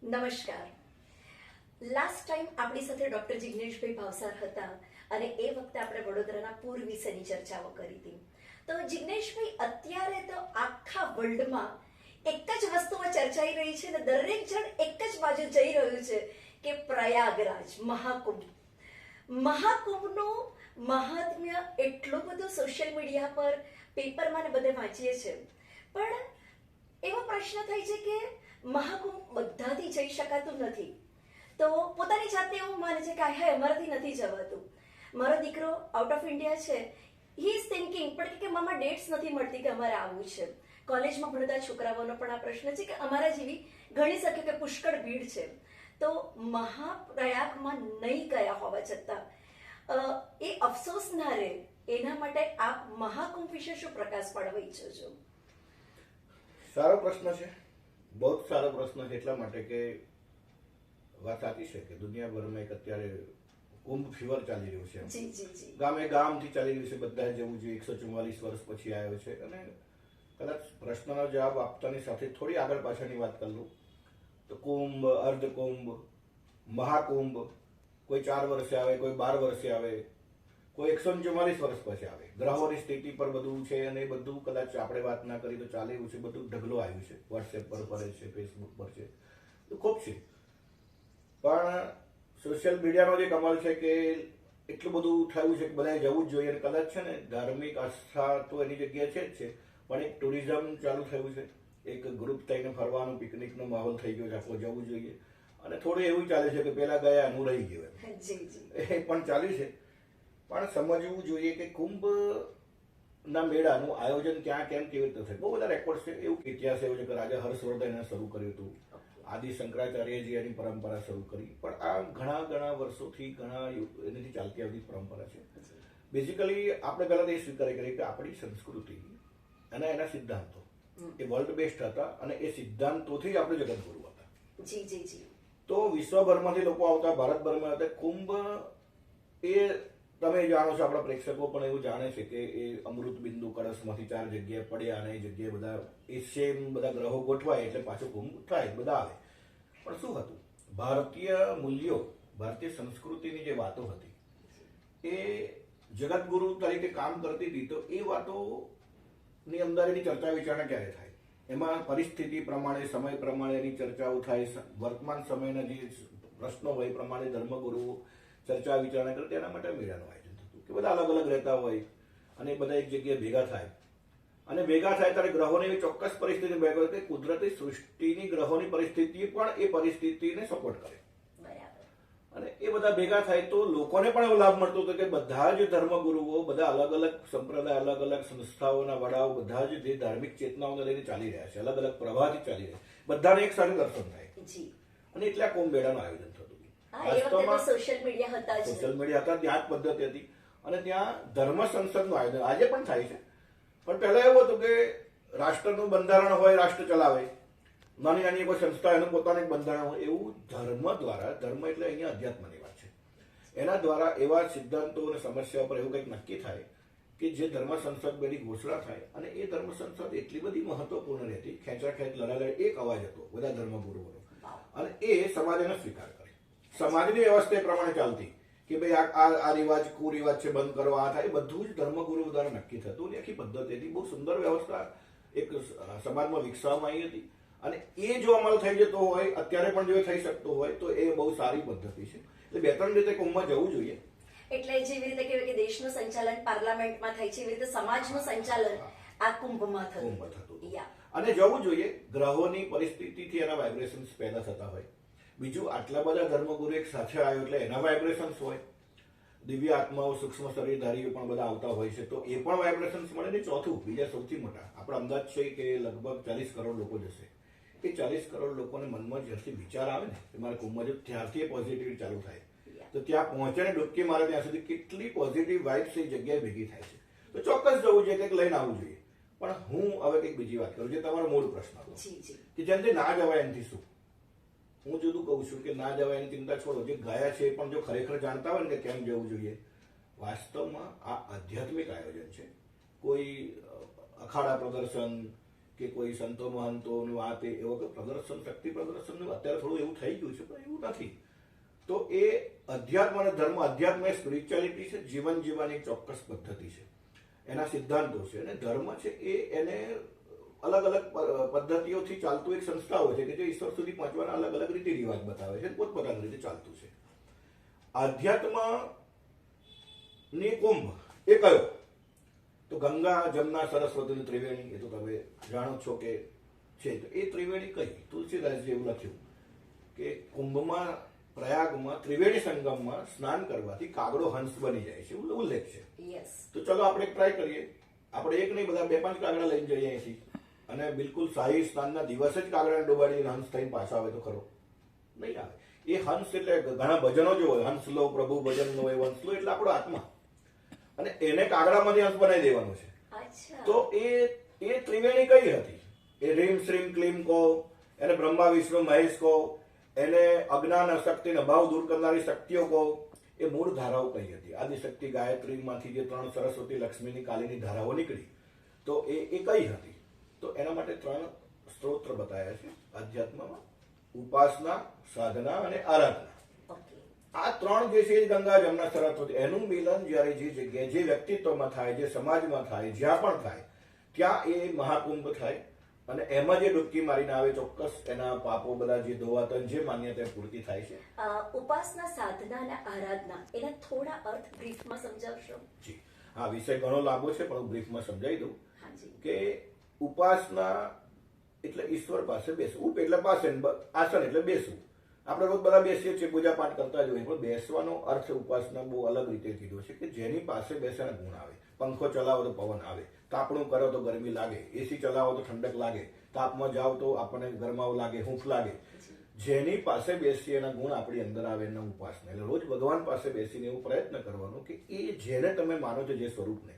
નમસ્કાર. Last time આપણી સાથે ડોક્ટર જિગ્નેશભાઈ ભાવસાર હતા અને એ વખતે આપણે વડોદરાના પૂર વિશેની ચર્ચાઓ કરી હતી. તો જિગ્નેશભાઈ, અત્યારે તો આખા વર્લ્ડમાં એક જ વસ્તુમાં ચર્ચાઈ રહી છે ને દરેક જણ એક જ બાજુ જઈ રહ્યું છે કે પ્રયાગરાજ મહાકુંભનું મહાત્મ્ય એટલું બધું સોશિયલ મીડિયા પર, પેપરમાં ને બધે વાંચીએ છીએ, પણ એવો પ્રશ્ન થાય છે કે મહાકુંભ બધાથી જઈ શકાતું નથી. તો પોતાની જાતને એવું માને છે કે હા, અમારાથી નથી જવાતું. મારો દીકરો આઉટ ઓફ ઇન્ડિયા છે, હી ઇઝ થિંકિંગ પણ કે મામા ડેટ્સ નથી મળતી કે અમારે આવવું છે. કોલેજમાં ભણતા છોકરાઓનો પણ આ પ્રશ્ન છે કે અમારા જેવી ગણી શકે કે પુષ્કળ ભીડ છે. તો મહાપ્રયાગમાં નહીં ગયા હોવા છતાં એ અફસોસ ના રહે, એના માટે આપ મહાકુંભ વિશે શું પ્રકાશ પાડવા ઈચ્છો છો? સારો પ્રશ્ન છે, બહુ જ સારો પ્રશ્ન છે. એટલા માટે કે વાત સાચી છે કે દુનિયાભરમાં એક અત્યારે કુંભ ફીવર ચાલી રહ્યું છે. ગામે ગામથી ચાલી રહ્યું છે, બધા જવું જોઈએ. 144 વર્ષ પછી આવ્યો છે. અને કદાચ પ્રશ્નનો જવાબ આપતાની સાથે થોડી આગળ પાછળની વાત કરી લઉં તો કુંભ, અર્ધકુંભ, મહાકુંભ કોઈ 4 વર્ષે આવે, કોઈ 12 વર્ષે આવે, કોઈ 144 વર્ષ પછી આવે. ગ્રહોની સ્થિતિ પર બધું છે અને એ બધું કદાચ આપણે વાત ના કરી તો ચાલે એવું છે. બધું ઢગલો આવ્યું છે, વોટ્સએપ પર ફરે છે, ફેસબુક પર છે, તો ખૂબ છે. પણ સોશિયલ મીડિયાનો જે કમાલ છે કે એટલું બધું થયું છે કે બધાએ જવું જ જોઈએ. અને કદાચ છે ને ધાર્મિક આસ્થા તો એની જગ્યાએ છે જ છે, પણ એક ટુરિઝમ ચાલુ થયું છે. એક ગ્રુપ થઈને ફરવાનું, પિકનિકનો માહોલ થઈ ગયો છે, આખો જવું જોઈએ. અને થોડું એવું ચાલે છે કે પેલા ગયા હું રહી ગયો, એ પણ ચાલ્યું છે. પણ સમજવું જોઈએ કે કુંભ ના મેળાનું આયોજન ક્યાં, કેમ, કેવી રીતે થયું. બહુ બધા રેકોર્ડ છે. એવું ઇતિહાસ એવો છે કે રાજા હર્ષવર્ધને શરૂ કર્યું હતું, આદિ શંકરાચાર્યજી એની પરંપરા શરૂ કરી. પણ આ ઘણા વર્ષોથી એનાથી ચાલતી આવતી પરંપરા છે. બેઝિકલી આપણે પહેલા એ સ્વીકાર કરીએ કે આપણી સંસ્કૃતિ અને એના સિદ્ધાંતો એ વર્લ્ડ બેસ્ટ હતા અને એ સિદ્ધાંતોથી જ આપણે જગતગુરુ હતા. તો વિશ્વભરમાંથી લોકો આવતા, ભારતભરમાં હતા. કુંભ એ તમે જાણો છો, આપણા પ્રેક્ષકો પણ એવું જાણે છે કે એ અમૃત બિંદુ કળશમાંથી 4 જગ્યાએ પડ્યા અને એ જગ્યાએ બધા એ સેમ બધા ગ્રહો ગોઠવાય એટલે પાછું કુંભ થાય, બધા આવે. પણ શું હતું? ભારતીય મૂલ્યો, ભારતીય સંસ્કૃતિની જે વાતો હતી એ જગતગુરુ તરીકે કામ કરતી હતી. તો એ વાતોની અંદર એની ચર્ચા વિચારણા ક્યારે થાય? એમાં પરિસ્થિતિ પ્રમાણે, સમય પ્રમાણે એની ચર્ચાઓ થાય. વર્તમાન સમયના જે પ્રશ્નો હોય એ પ્રમાણે ધર્મગુરુઓ ચર્ચા વિચારણા કરે. તેના માટે મેળાનું આયોજન થતું કે બધા અલગ અલગ રહેતા હોય અને બધા એક જગ્યાએ ભેગા થાય. અને ભેગા થાય ત્યારે ગ્રહોની એવી ચોક્કસ પરિસ્થિતિ ભેગા કે કુદરતી સૃષ્ટિની ગ્રહોની પરિસ્થિતિ પણ એ પરિસ્થિતિને સપોર્ટ કરે. અને એ બધા ભેગા થાય તો લોકોને પણ એવો લાભ મળતો હતો કે બધા જ ધર્મગુરુઓ, બધા અલગ અલગ સંપ્રદાય, અલગ અલગ સંસ્થાઓના વડાઓ, બધા જ જે ધાર્મિક ચેતનાઓને લઈને ચાલી રહ્યા છે, અલગ અલગ પ્રવાહથી ચાલી રહ્યા છે, બધાને એક સાથે દર્શન થાય. અને એટલે આ કુંભ મેળાનું આયોજન થતું. સોશિયલ મીડિયા હતા, ત્યાં જ પદ્ધતિ હતી. અને ત્યાં ધર્મ સંસદનું આયોજન આજે પણ થાય છે. પણ પહેલા એવું હતું કે રાષ્ટ્રનું બંધારણ હોય, રાષ્ટ્ર ચલાવે. નાની નાની કોઈ સંસ્થા, એનું પોતાનું બંધારણ હોય. એવું ધર્મ દ્વારા, ધર્મ એટલે અહીંયા અધ્યાત્મની વાત છે, એના દ્વારા એવા સિદ્ધાંતો અને સમસ્યાઓ પર એવું કંઈક નક્કી થાય કે જે ધર્મ સંસદ બેની ઘોષણા થાય. અને એ ધર્મ સંસદ એટલી બધી મહત્વપૂર્ણ રહેતી, ખેંચાખેંચ, લડાલડ, એક અવાજ હતો બધા ધર્મગુરુઓનો. અને એ સમાજ એનો સ્વીકાર કરે. સમાજની વ્યવસ્થા એ પ્રમાણે ચાલતી કે ભાઈ આ રિવાજ, કુરિવાજ છે, બંધ કરો, આ થાય. એ બધું જ ધર્મગુરુ દ્વારા નક્કી થતું. આખી પદ્ધતિ હતી, બહુ સુંદર વ્યવસ્થા એક સમાજમાં વિકસાવવામાં આવી હતી. અને એ જો અમલ થઈ જતો હોય, અત્યારે પણ જો થઈ શકતો હોય તો એ બહુ સારી પદ્ધતિ છે. એટલે 2-3 રીતે કુંભમાં જવું જોઈએ. એટલે જેવી રીતે કહેવાય કે દેશનું સંચાલન પાર્લામેન્ટમાં થાય છે, એવી રીતે સમાજનું સંચાલન આ કુંભમાં થતું. અને જવું જોઈએ. ગ્રહોની પરિસ્થિતિથી એના વાઇબ્રેશન્સ પેદા થતા હોય. બીજું, આટલા બધા ધર્મગુરુ એક સાથે આવ્યો એટલે એના વાઇબ્રેશન્સ હોય. દિવ્ય આત્માઓ, સૂક્ષ્મ શરીરધારીઓ પણ બધા આવતા હોય છે, તો એ પણ વાઇબ્રેશન્સ મળે. ને ચોથું, બીજા સૌથી મોટા આપણા અંદાજ છે કે લગભગ 40 કરોડ લોકો જશે. એ 40 કરોડ લોકોને મનમાં જ્યારથી વિચાર આવે ને કે મારે કુંભમાં જવું, ત્યારથી એ પોઝિટિવિટી ચાલુ થાય. તો ત્યાં પહોંચે ને ડૂબકી મારે ત્યાં સુધી કેટલી પોઝિટિવ વાઇબ્સ એ જગ્યાએ ભેગી થાય છે. તો ચોક્કસ જવું જોઈએ, કંઈક લઈને આવવું જોઈએ. પણ હું હવે કંઈક બીજી વાત કરું, જે તમારો મૂળ પ્રશ્ન હતો કે જેમ ના જવાય એનાથી શું. હું જુદું કહું છું કે ના જવાય એની ચિંતા છોડો. જે ગયા છે પણ જો ખરેખર જાણતા હોય ને કે કેમ જવું જોઈએ, વાસ્તવમાં આ આધ્યાત્મિક આયોજન છે. કોઈ અખાડા પ્રદર્શન કે કોઈ સંતો મહંતોનું આ તે એવો કે પ્રદર્શન, શક્તિ પ્રદર્શન અત્યારે થોડું એવું થઈ ગયું છે, પણ એવું નથી. તો એ અધ્યાત્મ અને ધર્મ, અધ્યાત્મ એ સ્પિરિચ્યુઆલિટી છે, જીવન જીવવાની એક ચોક્કસ પદ્ધતિ છે, એના સિદ્ધાંતો છે. અને ધર્મ છે એ એને અલગ અલગ પદ્ધતિઓથી ચાલતું એક સંસ્થા હોય છે કે જે ઈશ્વર સુધી પહોંચવાના અલગ અલગ રીતિ રિવાજ બતાવે છે, પોતપોતાની રીતે ચાલતું છે. આધ્યાત્મ ની કુંભ એ કયો? તો ગંગા, જમના, સરસ્વતી, ત્રિવેણી. એ તો તમે જાણો છો કે છે. તો એ ત્રિવેણી કઈ? તુલસીદાસજી એવું લખ્યું કે કુંભમાં, પ્રયાગમાં, ત્રિવેણી સંગમમાં સ્નાન કરવાથી કાગડો હંસ બની જાય છે, એવું ઉલ્લેખ છે. તો ચલો આપણે ટ્રાય કરીએ. આપણે એક નહીં, બધા 2-5 કાગડા લઈને જઈએ અહીંથી, અને બિલકુલ શાહી સ્નાનના દિવસે જ કાગડાને ડોબાડીને હંસ થઈને પાછા આવે તો ખરો? નહીં આવે. એ હંસ એટલે ઘણા ભજનો જો હોય, હંસ લો પ્રભુ ભજન લો, એ હંસ લો એટલે આપણો આત્મા, અને એને કાગડામાંથી હંસ બનાવી દેવાનો છે. તો એ ત્રિવેણી કઈ હતી? એ રીમ શ્રીમ ક્લીમ કહો, એને બ્રહ્મા વિષ્ણુ મહેશ કહો, એને અજ્ઞાન અશક્તિ અને અભાવ દૂર કરનારી શક્તિઓ કહો, એ મૂળ ધારાઓ કઈ હતી? આદિશક્તિ ગાયત્રીમાંથી જે 3 સરસ્વતી, લક્ષ્મીની, કાલીની ધારાઓ નીકળી, તો એ કઈ હતી? તો એના માટે 3 સ્ત્રોત્ર બતાવ્યા છે આધ્યાત્મમાં: ઉપાસના, સાધના અને આરાધના. આ 3 જે છે ગંગા, જમના, સરસ્વતી, એનું મિલન જ્યારે જે જગ્યાએ, જે વ્યક્તિત્વમાં થાય, જે સમાજમાં થાય, જ્યાં પણ થાય, ત્યાં એ મહાકુંભ થાય. અને એમાં જે ડૂબકી મારીને આવે, ચોક્કસ એના પાપો બધા જે ધોવાતા, જે માન્યતા પૂર્તિ થાય છે. ઉપાસના, સાધના અને આરાધના, એના થોડા અર્થ બ્રીફમાં સમજાવશો? જી હા, વિષય ઘણો લાંબો છે, પણ હું બ્રીફમાં સમજાવી દઉં કે ઉપાસના એટલે ઈશ્વર પાસે બેસવું. ઉપ એટલે પાસે, આસન એટલે બેસવું. આપણે રોજ બધા બેસીએ છીએ, પૂજા પાઠ કરતા જ હોઈએ, પણ બેસવાનો અર્થ ઉપાસના બહુ અલગ રીતે કીધો છે કે જેની પાસે બેસવાના ગુણ આવે. પંખો ચલાવો તો પવન આવે, તાપણું કરો તો ગરમી લાગે, એસી ચલાવો તો ઠંડક લાગે, તાપમાં જાઓ તો આપણને ગરમાવ લાગે, હૂંફ લાગે. જેની પાસે બેસી એના ગુણ આપણી અંદર આવે, એના ઉપાસના. એટલે રોજ ભગવાન પાસે બેસીને એવો પ્રયત્ન કરવાનો કે એ જેને તમે માનો છો, જે સ્વરૂપને,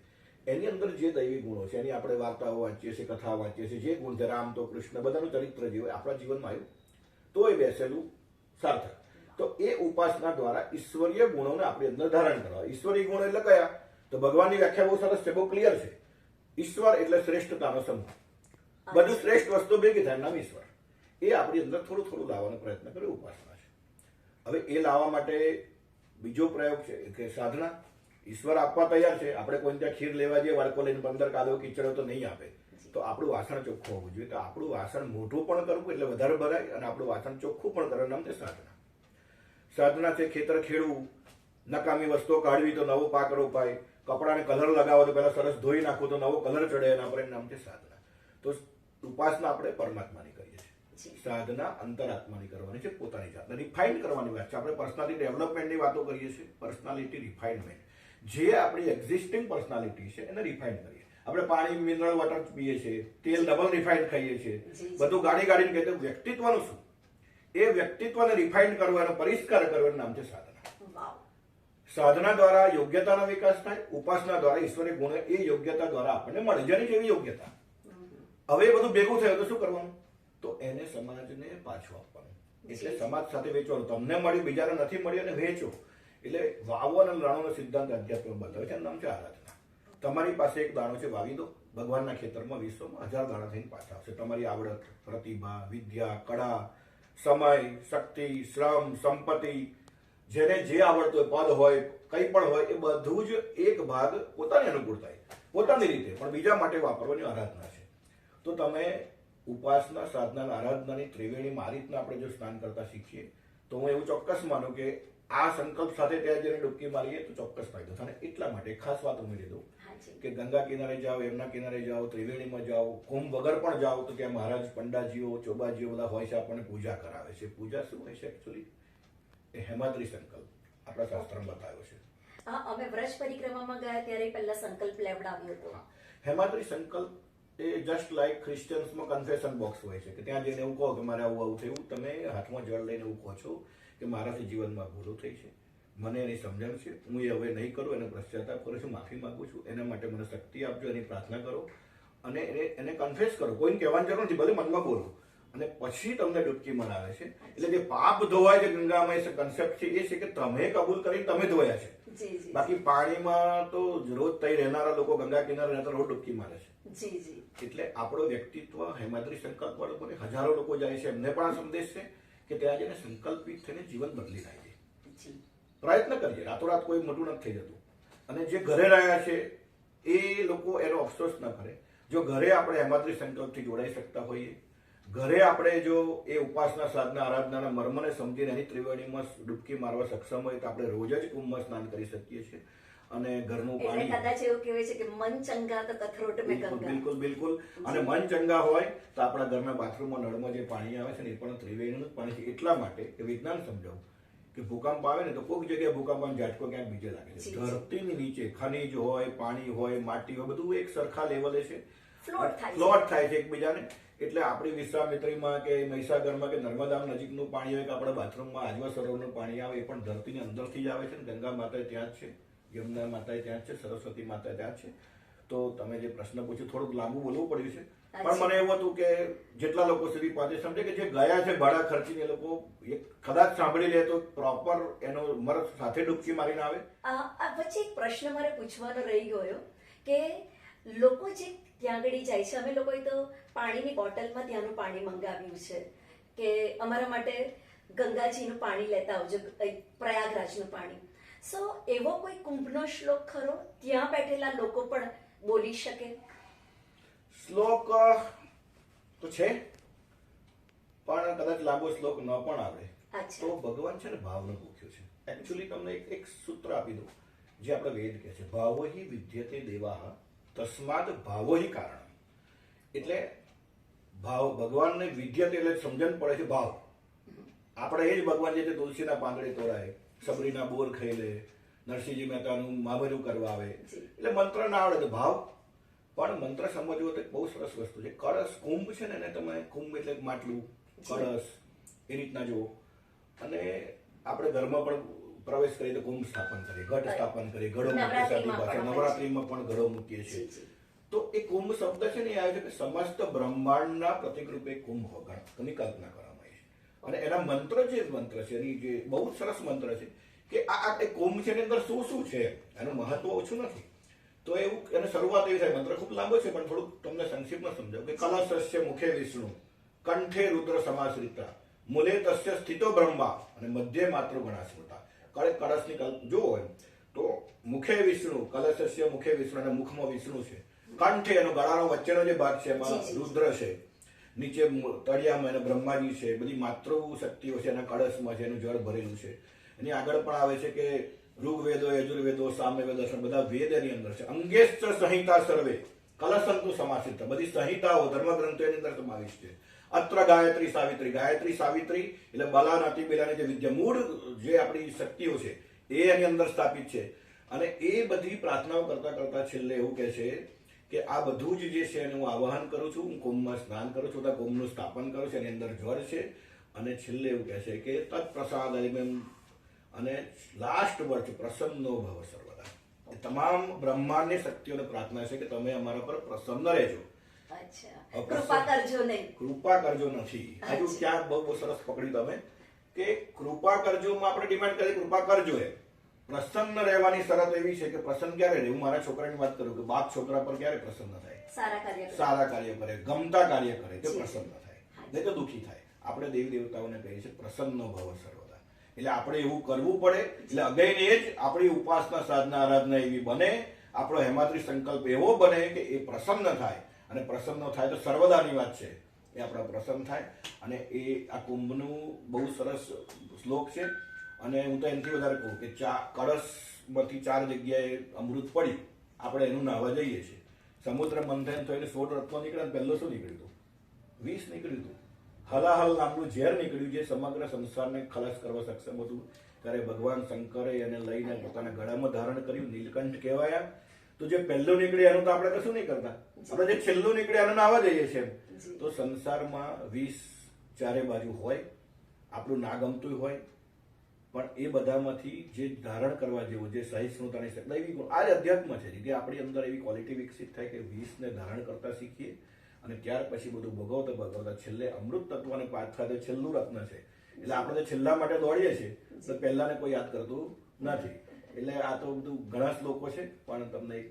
એની અંદર જે દૈવી ગુણો છે, એની આપણે વાર્તાઓ વાંચીએ છીએ, કથા વાંચીએ છીએ, જે ગુણ છે, રામ તો કૃષ્ણ, બધાનું ચરિત્ર જે હોય આપણા જીવનમાં આવ્યું, તો એ બેસેલું સાર્થક. તો એ ઉપાસના દ્વારા ઈશ્વરીય ગુણોને આપણી અંદર ધારણ કરવા. ઈશ્વરીય ગુણ એટલે કયા? તો ભગવાનની વ્યાખ્યા બહુ સરસ છે, બહુ ક્લિયર છે. ઈશ્વર એટલે શ્રેષ્ઠતાનો સમૂહ, બધું શ્રેષ્ઠ વસ્તુ ભેગી થાય, નામ ઈશ્વર. એ આપણી અંદર થોડું થોડું લાવવાનો પ્રયત્ન કરે, ઉપાસના છે. હવે એ લાવવા માટે બીજો પ્રયોગ છે કે સાધના. ઈશ્વર આપવા તૈયાર છે, આપણે કોઈ ત્યાં ખીર લેવા જઈએ, વાળકો લઈને 15 કાદવ કીચડો તો નહીં આપે. તો આપણું વાસણ ચોખ્ખું હોવું જોઈએ. તો આપણું વાસણ મોઢું પણ કરવું એટલે વધારે ભરાય, અને આપણું વાસણ ચોખ્ખું પણ કરવાનું નામ છે સાધના. સાધના છે ખેતર ખેડવું, નકામી વસ્તુઓ કાઢવી તો નવો પાક રોપાય, કપડાને કલર લગાવો તો પહેલા સરસ ધોઈ નાખવું તો નવો કલર ચડે, એના પર નામ છે સાધના. તો ઉપાસના આપણે પરમાત્માની કરીએ છીએ, સાધના અંતરાત્માની કરવાની છે, પોતાની જાતને રિફાઇન કરવાની વાત છે. આપણે પર્સનાલિટી ડેવલપમેન્ટની વાતો કરીએ છીએ, પર્સનાલિટી રિફાઇનમેન્ટ. જે આપણી એક્ઝિસ્ટિંગ પર્સનાલિટી છે એને રિફાઇન કરીએ. આપણે પાણી, મિનરલ વોટર પીએ છીએ, તેલ ડબલ રિફાઇન ખાઈએ છીએ, બધું ગાડીને કહીએ. વ્યક્તિત્વનું શું? એ વ્યક્તિત્વને રિફાઇન કરવાનો, પરિષ્કાર કરવાનું નામ છે સાધના. સાધના દ્વારા યોગ્યતાનો વિકાસ થાય, ઉપાસના દ્વારા ઈશ્વરીય ગુણ એ યોગ્યતા દ્વારા આપણને મળે, જેની જેવી યોગ્યતા. હવે એ બધું ભેગું થયું તો શું કરવાનું? તો એને સમાજને પાછું આપવાનું, એટલે સમાજ સાથે વેચવાનું. તમને મળ્યું, બીજાને નથી મળ્યું, અને વેચો. એટલે વાવો અને લણોનો સિદ્ધાંત અધ્યાત્મ બતાવે છે, એનું નામ છે આરાધના. તમારી પાસે એક દાણો છે, વાવી દો. ભગવાનના ખેતરમાં વિશ્વમાં 1000 દાણા થઈને પાછા આવશે. તમારી આવડત, પ્રતિભા, વિદ્યા, કળા, સમય, શક્તિ, શ્રમ, સંપત્તિ, જેને જે આવડતું હોય, પદ હોય, કંઈ પણ હોય, એ બધું જ એક ભાગ પોતાની અનુકૂળતા, પોતાની રીતે, પણ બીજા માટે વાપરવાની આરાધના છે. તો તમે ઉપાસના, સાધના, આરાધનાની ત્રિવેણીમાં આ રીતના આપણે જો સ્નાન કરતા શીખીએ, તો હું એવું ચોક્કસ માનું કે આ સંકલ્પ સાથે ત્યાં જઈને ડૂબકી મારીએ તો ચોક્કસ ફાયદો થાય. એટલા માટે ખાસ વાત ઉમેરી દઉં કે ગંગા કિનારે જાઓ, યમુના કિનારે જાઓ, ત્રિવેણીમાં જાઓ, કુંભ વગર પણ જાઓ, તો ત્યાં મહારાજ, પંડાજીઓ, ચોબાજીઓ બધા હોય છે, આપણને પૂજા કરાવે છે. પૂજા શું હોય છે એકચ્યુઅલી? એ હેમાદ્રી સંકલ્પ આપણા શાસ્ત્રમાં બતાવ્યો છે. અમે વ્રજ પરિક્રમામાં ગયા ત્યારે પહેલા સંકલ્પ લેવડાવ્યો હતો. હેમાદ્રી સંકલ્પ એ જસ્ટ લાઈક ક્રિશ્ચિયન્સમાં કન્ફેશન બોક્સ હોય છે, કે ત્યાં જઈને એવું કહો કે મારે આવું આવું થયું. તમે હાથમાં જળ લઈને એવું કહો છો કે મારાથી જીવનમાં ભૂલો થઈ છે, મને એની સમજણ છે, હું એ હવે નહીં કરું, એને પશ્ચાતાપ કરું છું, માફી માંગુ છું, એના માટે મને શક્તિ આપજો, એની પ્રાર્થના કરો, અને એને કન્ફેસ કરો. કોઈને કહેવાની જરૂર નથી, ભલે મનમાં બોલો, અને પછી તમને ડૂબકી મરાવે છે. એટલે જે પાપ ધોવાય છે ગંગામાં, કન્સેપ્ટ છે એ છે કે તમે કબૂલ કરી તમે ધોયા છે. બાકી પાણીમાં તો રોજ તઈ રહેનારા લોકો ગંગા કિનારે રહેતા રોજ ડૂબકી મારે છે. જી જી. એટલે આપણો વ્યક્તિત્વ હેમાદ્રી સંકલ્પ વાળો બને, હજારો લોકો જાય છે, એમને પણ આ સંદેશ છે કે ત્યાં જઈને સંકલ્પિત થઈને જીવન બદલી થાય છે. જી. પ્રયત્ન કરીએ, રાતોરાત કોઈ મોટું નથી થઈ જતું. અને જે ઘરે રહ્યા છે એ લોકો એનો અફસોસ ન કરે. જો ઘરે આપણે હેમાદ્રી સંકલ્પથી જોડાઈ શકતા હોઈએ, ઘરે આપણે જો એ ઉપાસના સાધના આરાધનાના મર્મને સમજીને એની ત્રિવેણીમાં ડૂબકી મારવા સક્ષમ હોય તો આપણે રોજ જ કુંભમાં સ્નાન કરી શકીએ છીએ. અને ઘરનું એટલે પાણી, કદાચ એવું કહેવાય છે કે મન ચંગા તો કથરોટ મેં ગંગા. બિલકુલ બિલકુલ. અને મન ચંગા હોય તો આપણા ઘરના બાથરૂમમાં નળમાં જે પાણી આવે છે ને એ પણ ત્રિવેણીનું જ પાણી છે. એટલા માટે કે વિજ્ઞાન સમજાવું કે ભૂકંપ આવે ને તો કોઈક જગ્યાએ ભૂકંપનો ઝાટકો ક્યાંક બીજે લાગે છે. ધરતીની નીચે ખનીજ હોય, પાણી હોય, માટી હોય, બધું એક સરખા લેવલે છે, ફ્લોટ થાય છે એકબીજાને. એટલે આપણી વિશ્વામિત્રીમાં કે મહીસાગરમાં કે નર્મદા નજીકનું પાણી હોય કે આપણા બાથરૂમમાં આજવા સરોવરનું પાણી આવે એ પણ ધરતીની અંદરથી જ આવે છે. ને ગંગા માતા ત્યાં જ છે, યમુના માતા ત્યાં જ છે, સરસ્વતી માતા ત્યાં જ છે. તો તમે જે પ્રશ્ન પૂછ્યો થોડુંક લાંબુ બોલવું પડ્યું છે, પણ મને એવું હતું કે જેટલા લોકો સુધી પહોંચે સમજે કે જે ગયા છે ભાડા ખર્ચીને એ લોકો કદાચ સાંભળી લે તો પ્રોપર એનો મરદ સાથે ડૂબકી મારીને આવે. આ વચ્ચે એક પ્રશ્ન મારે પૂછવાનો રહી ગયો કે લોકો જે ત્યાં આગળ જાય છે, અમે લોકોએ તો પાણીની બોટલમાં ત્યાંનું પાણી મંગાવ્યું છે કે અમારા માટે ગંગાજીનું પાણી લેતા આવજો, પ્રયાગરાજનું પાણી. સો એવો કોઈ કુંભનો શ્લોક ખરો ત્યાં બેઠેલા લોકો પણ બોલી શકે? શ્લોક તો છે, પણ કદાચ લાંબો શ્લોક ન પણ આવે. તો ભગવાન છે ને ભાવનો ભૂખ્યો છે. એકચ્યુઅલી તમને એક સૂત્ર આપી દઉં જે આપણે વેદ કહે છે, ભાવોહિ વિદ્યતે દેવાહ તસ્માદ ભાવોહિ કારણ. એટલે ભાવ ભગવાનને વિદ્યતે એટલે સમજણ પડે છે ભાવ. આપણે એ જ ભગવાન જે તુલસીના પાંદડે તોડાય, સબરીના બોર ખાઈ લે, નરસિંહજી મહેતાનું માવરું કરવા આવે, એટલે મંત્ર ના આવડે તો ભાવ. પણ મંત્ર સમજવો તો બહુ સરસ વસ્તુ છે. કળશ કુંભ છે ને એને તમે કુંભ એટલે માટલું, કળશ એ રીતના જુઓ. અને આપણે ઘરમાં પણ પ્રવેશ કરીએ તો કુંભ સ્થાપન કરીએ, ઘટ સ્થાપન કરીએ, ઘડો મૂકીએ, નવરાત્રીમાં પણ ઘડો મૂકીએ છીએ. તો એ કુંભ શબ્દ છે ને એ આવે છે કે સમસ્ત બ્રહ્માંડના પ્રતિક રૂપે કુંભ ની કલ્પના કરવામાં આવી છે. અને એના મંત્ર જે મંત્ર છે એની જે બહુ જ સરસ મંત્ર છે કે આ કુંભ છે એની અંદર શું શું છે, એનું મહત્વ ઓછું નથી. તો એવું એને શરૂઆત એવી થાય, મંત્ર ખૂબ લાંબો છે પણ થોડુંક તમને સંક્ષિપ્તમાં સમજાવું કે કલશસ્ય મુખે વિષ્ણુ કંઠે રુદ્ર સમાશ્રિતા મૂલે તસ્ય સ્થિતો બ્રહ્મા અને મધ્ય માતૃ ગણાસ્મૃતા. કળશની જુઓ એમ તો મુખે વિષ્ણુ, કલશસ્ય મુખે વિષ્ણુ અને મુખમાં વિષ્ણુ છે, કંઠે એનો ગળાનો વચ્ચેનો જે ભાગ છે એમાં રુદ્ર છે, નીચે તળિયામાં એને બ્રહ્માજી છે, બધી માતૃ શક્તિઓ છે એના કળશમાં છે, એનું જળ ભરેલું છે. એની આગળ પણ આવે છે કે ઋગ્વેદો, યજુર્વેદો, સામવેદો બધા વેદ એની અંદર છે. અંગેશ્ચ સંહિતા સર્વે કલશંતુ સમાસિત, બધી સંહિતાઓ ધર્મગ્રંથો એની અંદર સમાવેશ છે. અત્ર ગાયત્રી સાવિત્રી, ગાયત્રી સાવિત્રી એટલે બલા નાતિ બેલાની જે વિદ્યા મૂળ જે આપણી શક્તિઓ છે એ એની અંદર સ્થાપિત છે. અને એ બધી પ્રાર્થનાઓ કરતા કરતા છેલ્લે એવું કહે છે કે આ બધું જ જે છે એનું હું આવાહન કરું છું, હું કુંભમાં સ્નાન કરું છું, કુંભનું સ્થાપન કરું છું, એની અંદર જળ છે. અને છેલ્લે એવું કહે છે કે તત્ પ્રસાદ અને લાસ્ટ વર્ડ પ્રસન્નો ભવ સર્વદા. તમામ બ્રહ્માંડની શક્તિઓને પ્રાર્થના છે કે તમે અમારા પર પ્રસન્ન રહેજો. કૃપા કરજો નહીં. કૃપા કરજો નથી. હજુ ક્યાંક બહુ સરસ પકડ્યું તમે કે કૃપા કરજોમાં આપણે ડિમાન્ડ કરીએ કૃપા કરજો. એ પ્રસન્ન રહેવાની શરત એવી છે કે પ્રસન્ન ક્યારે રહે. હું મારા છોકરાની વાત કરું કે બાપ છોકરા પર ક્યારે પ્રસન્ન થાય? સારા કાર્ય કરે, ગમતા કાર્ય કરે તો પ્રસન્ન થાય, નહીં તો દુઃખી થાય. આપણે દેવી દેવતાઓને કહીએ છીએ પ્રસન્ન ભવ સર્વદા. એટલે આપણે એવું કરવું પડે. એટલે અગેન એ જ આપણી ઉપાસના સાધના આરાધના એવી બને, આપણો હેમાદ્રી સંકલ્પ એવો બને કે એ પ્રસન્ન થાય. અને પ્રસન્ન થાય તો સર્વદાની વાત છે એ આપણા પ્રસન્ન થાય. અને એ આ કુંભનું બહુ સરસ શ્લોક છે. અને હું તો એનાથી વધારે કહું કે કળશમાંથી 4 જગ્યાએ અમૃત પડ્યું, આપણે એનું નાહવા જઈએ છીએ. સમુદ્ર મંથન થઈને 16 રત્નો નીકળ્યા, પહેલો શું નીકળ્યું હતું? 20 નીકળ્યું હતું. હલાહલ નામનું ઝેર નીકળ્યું જે સમગ્ર સંસારને ખલાસ કરવા સક્ષમ હતું. ત્યારે ભગવાન શંકરે એને લઈને પોતાના ગળામાં ધારણ કર્યું, નીલકંઠ કહેવાયા. તો જે પહેલું નીકળ્યું એનું તો આપણે કશું નહીં કરતા, આપણે જે છેલ્લું નીકળ્યું એનું નાહવા જઈએ છીએ. તો સંસારમાં 20 ચારે બાજુ હોય, આપણું ના ગમતું હોય, પણ એ બધામાંથી જે ધારણ કરવા જેવું, જે સહિષ્ણુતાની શક્તિ, એવી આ જ અધ્યાત્મ છે કે આપણી અંદર એવી ક્વોલિટી વિકસિત થાય કે 20ને ધારણ કરતા શીખીએ. અને ત્યાર પછી બધું ભોગવતા છેલ્લે અમૃત તત્વને પાછા જે છેલ્લું રત્ન છે. એટલે આપણે છેલ્લા માટે દોડીએ છીએ તો પહેલાને કોઈ યાદ કરતું નથી. એટલે આ તો બધું ઘણા શ્લોકો છે, પણ તમને એક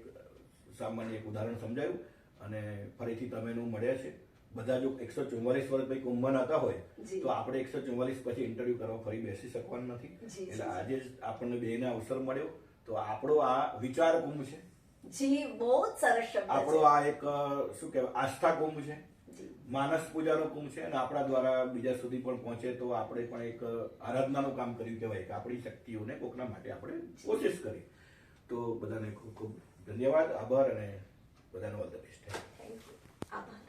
સામાન્ય એક ઉદાહરણ સમજાયું. અને ફરીથી તમેનું મળ્યા છે. બધા જો 144 વર્ષ પછી કુંભમાં નતા હોય તો આપણે 144 પછી ઇન્ટરવ્યુ કરવા ફરી બેસી શકવાનું નથી. એટલે આજે જ આપણને બેને અવસર મળ્યો તો આપણો આ વિચાર કુંભ છે. જી, બહુ જ સરસ શબ્દ. આપણો આ એક શું કહેવાય આસ્થા કુંભ છે, માનસ પૂજાનો કુંભ છે, અને આપણા દ્વારા બીજા સુધી પણ પહોંચે તો આપણે પણ એક આરાધનાનું કામ કર્યું કહેવાય કે આપણી શક્તિઓને કોકના માટે આપણે કોશિશ કરી. તો બધાને ખૂબ ખૂબ ધન્યવાદ, આભાર, અને બધાનો all the best. Thank you, આભાર.